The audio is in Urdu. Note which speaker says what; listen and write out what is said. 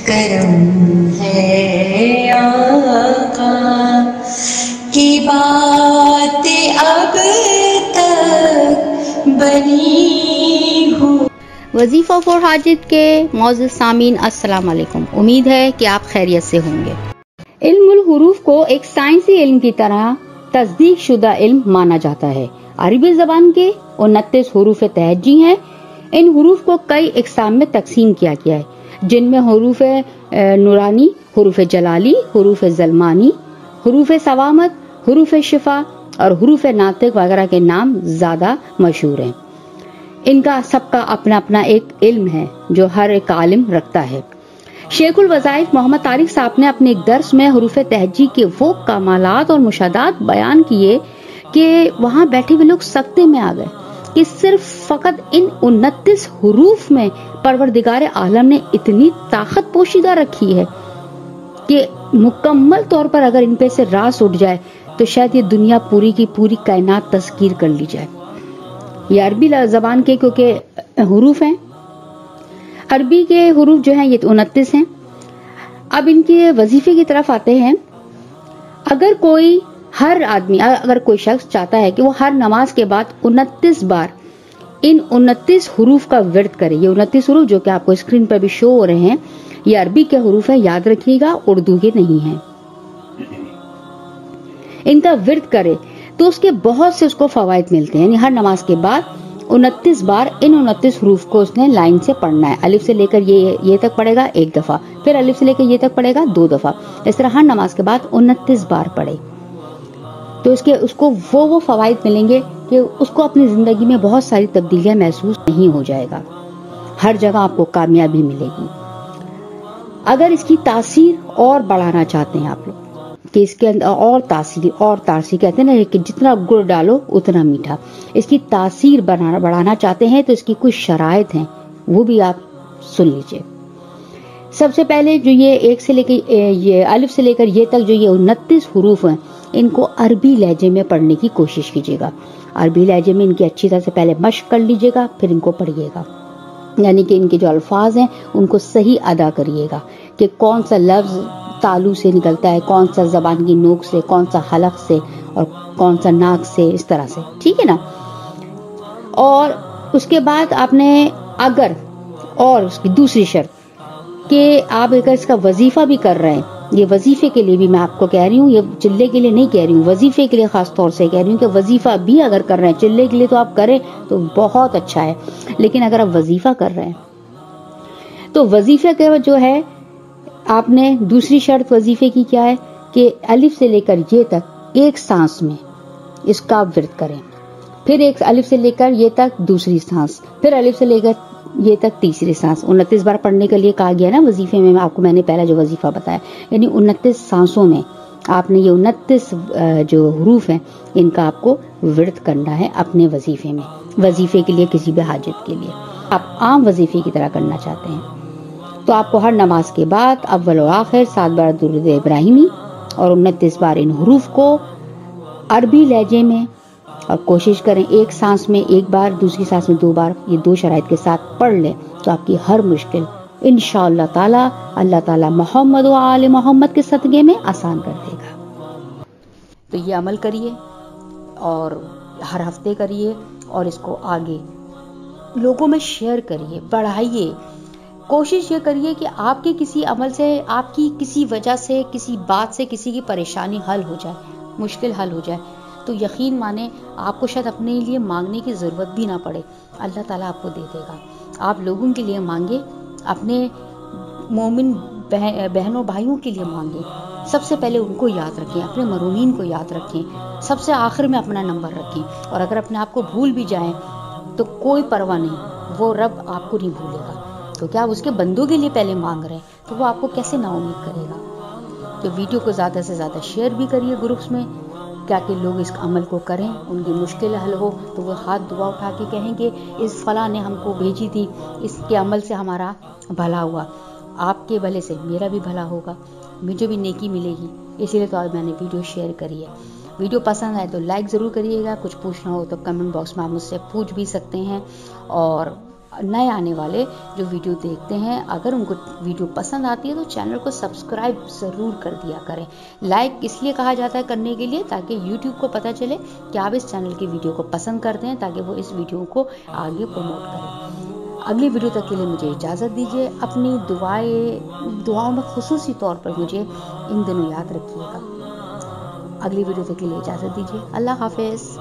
Speaker 1: کرم ہے آقا کی بات اب تک بنی ہو۔
Speaker 2: وظیفہ فور حاجت کے معزز سامعین السلام علیکم، امید ہے کہ آپ خیریت سے ہوں گے۔ علم الحروف کو ایک سائنسی علم کی طرح تصدیق شدہ علم مانا جاتا ہے۔ عربی زبان کے 29 حروف تہجی ہیں۔ ان حروف کو کئی اقسام میں تقسیم کیا گیا ہے، جن میں حروف نورانی، حروف جلالی، حروف ظلمانی، حروف صوامت، حروف شفا اور حروف ناطق وغیرہ کے نام زیادہ مشہور ہیں۔ ان کا سب کا اپنا اپنا ایک علم ہے جو ہر ایک عالم رکھتا ہے۔ شیخ الوظائف محمد طارق صاحب نے اپنے ایک درس میں حروف تہجی کے وہ کمالات اور مشاہدات بیان کیے کہ وہاں بیٹھے ہوئے لوگ سکتے میں آ گئے کہ صرف فقط ان 29 حروف میں پروردگار عالم نے اتنی طاقت پوشیدہ رکھی ہے کہ مکمل طور پر اگر ان پہ سے راز اٹھ جائے تو شاید یہ دنیا پوری کی پوری کائنات تذکیر کر لی جائے۔ یہ عربی زبان کے کیونکہ حروف ہیں، عربی کے حروف جو ہیں یہ 29 ہیں۔ اب ان کے وظیفے کی طرف آتے ہیں۔ اگر کوئی شخص چاہتا ہے کہ وہ ہر نماز کے بعد 29 بار ان 29 حروف کا ورد کرے، یہ 29 حروف جو کہ آپ کو اسکرین پر بھی شو ہو رہے ہیں یہ عربی کے حروف ہیں، یاد رکھیے گا، اردو کے نہیں ہیں۔ ان کا ورد کرے تو اس کے بہت سے اس کو فوائد ملتے ہیں، یعنی ہر نماز کے بعد 29 بار ان 29 حروف کو اس نے لائن سے پڑھنا ہے۔ الف سے لے کر یہ تک پڑھے گا ایک دفعہ، پھر الف سے لے کر یہ تک پڑھے گا 2 دفعہ، اس طرح ہر نماز کے بعد 29 بار پڑھے تو اس کو وہ فوائد ملیں گے کہ اس کو اپنی زندگی میں بہت ساری تبدیلیاں محسوس نہیں ہو جائے گا، ہر جگہ آپ کو کامیابی ملے گی۔ اگر اس کی تاثیر اور بڑھانا چاہتے ہیں آپ لوگ کہ اس کے اندر اور تاثیر کہتے ہیں نا کہ جتنا گڑ ڈالو اتنا میٹھا، اس کی تاثیر بڑھانا چاہتے ہیں تو اس کی کچھ شرائط ہیں، وہ بھی آپ سن لیجئے۔ سب سے پہلے جو یہ ایک سے لے کے یہ الف سے لے کر یہ تک جو یہ 29 حروف ہیں ان کو عربی لہجے میں پڑھنے کی کوشش کیجیے گا۔ عربی لہجے میں ان کی اچھی طرح سے پہلے مشق کر لیجیے گا، پھر ان کو پڑھیے گا، یعنی کہ ان کے جو الفاظ ہیں ان کو صحیح ادا کریے گا کہ کون سا لفظ تالو سے نکلتا ہے، کون سا زبان کی نوک سے، کون سا حلق سے اور کون سا ناک سے، اس طرح سے، ٹھیک ہے نا۔ اور اس کے بعد آپ نے اور اس کی دوسری شرط کہ آپ اگر اس کا وظیفہ بھی کر رہے ہیں، یہ وظیفے کے لیے بھی میں آپ کو کہہ رہی ہوں، یہ چلے کے لیے نہیں کہہ رہی ہوں، وظیفے کے لیے خاص طور سے کہہ رہی ہوں کہ وظیفہ بھی اگر کر رہے ہیں، چلے کے لیے تو آپ کریں تو بہت اچھا ہے، لیکن اگر آپ وظیفہ کر رہے ہیں تو وظیفے کے جو ہے آپ نے دوسری شرط وظیفے کی کیا ہے کہ الف سے لے کر یہ تک ایک سانس میں اس کا ورد کریں، پھر ایک الف سے لے کر یہ تک دوسری سانس، پھر الف سے لے کر یہ تک تیسری سانس۔ 29 بار پڑھنے کے لیے کہا گیا نا وظیفے میں، آپ کو میں نے پہلا جو وظیفہ بتایا، یعنی 29 سانسوں میں آپ نے یہ 29 جو حروف ہیں ان کا آپ کو ورد کرنا ہے اپنے وظیفے میں، وظیفے کے لیے کسی بھی حاجت کے لیے آپ عام وظیفے کی طرح کرنا چاہتے ہیں تو آپ کو ہر نماز کے بعد اول و آخر 7 بار درود ابراہیمی اور 29 بار ان حروف کو عربی لہجے میں، اور کوشش کریں ایک سانس میں ایک بار، دوسری سانس میں 2 بار، یہ 2 شرائط کے ساتھ پڑھ لیں تو آپ کی ہر مشکل انشاءاللہ تعالی اللہ تعالی محمد و آل محمد کے صدقے میں آسان کر دے گا۔ تو یہ عمل کریے اور ہر ہفتے کریے اور اس کو آگے لوگوں میں شیئر کریے، بڑھائیے۔ کوشش یہ کریے کہ آپ کے کسی عمل سے، آپ کی کسی وجہ سے، کسی بات سے کسی کی پریشانی حل ہو جائے، مشکل حل ہو جائے تو یقین مانیں آپ کو شاید اپنے لیے مانگنے کی ضرورت بھی نہ پڑے، اللہ تعالیٰ آپ کو دے دے گا۔ آپ لوگوں کے لیے مانگے، اپنے مومن بہنوں بھائیوں کے لیے مانگے، سب سے پہلے ان کو یاد رکھیں، اپنے مرحومین کو یاد رکھیں، سب سے آخر میں اپنا نمبر رکھیں، اور اگر اپنے آپ کو بھول بھی جائیں تو کوئی پرواہ نہیں، وہ رب آپ کو نہیں بھولے گا، کیونکہ آپ اس کے بندوں کے لیے پہلے مانگ رہے ہیں تو وہ آپ کو کیسے نا امید کرے گا۔ تو ویڈیو کو زیادہ سے زیادہ شیئر بھی کریے گروپس میں، کیا کہ لوگ اس عمل کو کریں، ان کی مشکل حل ہو تو وہ ہاتھ دعا اٹھا کے کہیں کہ اس فلاں نے ہم کو بھیجی تھی، اس کے عمل سے ہمارا بھلا ہوا، آپ کے بھلے سے میرا بھی بھلا ہوگا، مجھے بھی نیکی ملے گی، اسی لیے تو آج میں نے ویڈیو شیئر کری ہے۔ ویڈیو پسند آئے تو لائک ضرور کریے گا، کچھ پوچھنا ہو تو کمنٹ باکس میں آپ مجھ سے پوچھ بھی سکتے ہیں، اور نئے آنے والے جو ویڈیو دیکھتے ہیں اگر ان کو ویڈیو پسند آتی ہے تو چینل کو سبسکرائب ضرور کر دیا کریں. لائک اس لیے کہا جاتا ہے کرنے کے لیے تاکہ یوٹیوب کو پتہ چلے کہ آپ اس چینل کی ویڈیو کو پسند کرتے ہیں تاکہ وہ اس ویڈیو کو آگے پروموٹ کریں. اگلی ویڈیو تک کے لیے مجھے اجازت دیجیے. اپنی دعاؤں میں خصوصی طور پر مجھے ان دنوں یاد رکھیے گا. اگلی ویڈیو تک کے لیے اجازت دیجیے. اللہ حافظ.